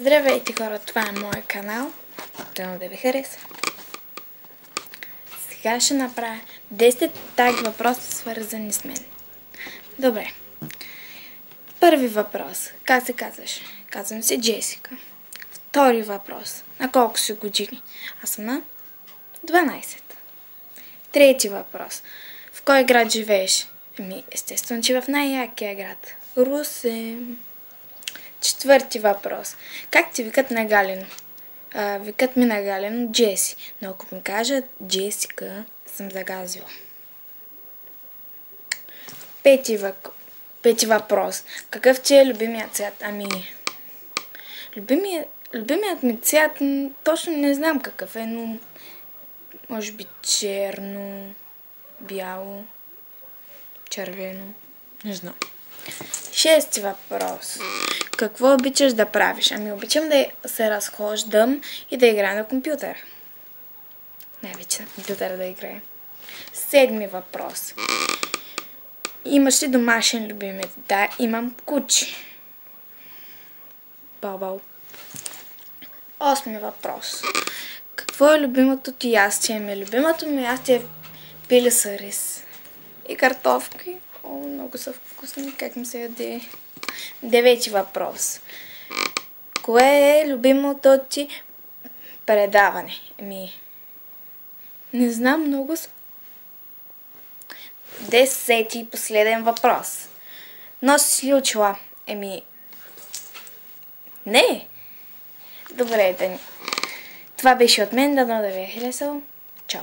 Здравейте хора, това е моят канал. Дано да ви хареса. Сега ще направя 10 таг въпроса, свързани с мен. Добре. Първи въпрос. Как се казваш? Казвам се Джесика. Втори въпрос. На колко си години? Аз съм на 12. Трети въпрос. В кой град живееш? Естествено, че в най-якия град. Русе. Четвърти въпрос. Как ти викат на Галено? Викат ми на Галено Джеси. Но ако ми кажат Джесика, съм загазила. Пети въпрос. Какъв ти е любимият цвят? Любимият ми цвят точно не знам какъв е, но може би черно, бяло, червено. Не знам. Шести въпрос. Какво обичаш да правиш? Обичам да се разхождам и да играя на компютъра. Най-вече на компютъра да играя. Седми въпрос. Имаш ли домашен любимец? Да, имам куче. Бал-бал. Осми въпрос. Какво е любимото ти ястие? Любимото ми ястие е пиле с рис и картофки. Много са вкусни, как ми се яде. Девети въпрос. Кое е любимото ти предаване? Не знам, много са. 10 последен въпрос. Носиш ли очила? Не. Добре, Дани. Това беше от мен, дано да ви е харесало. Чао!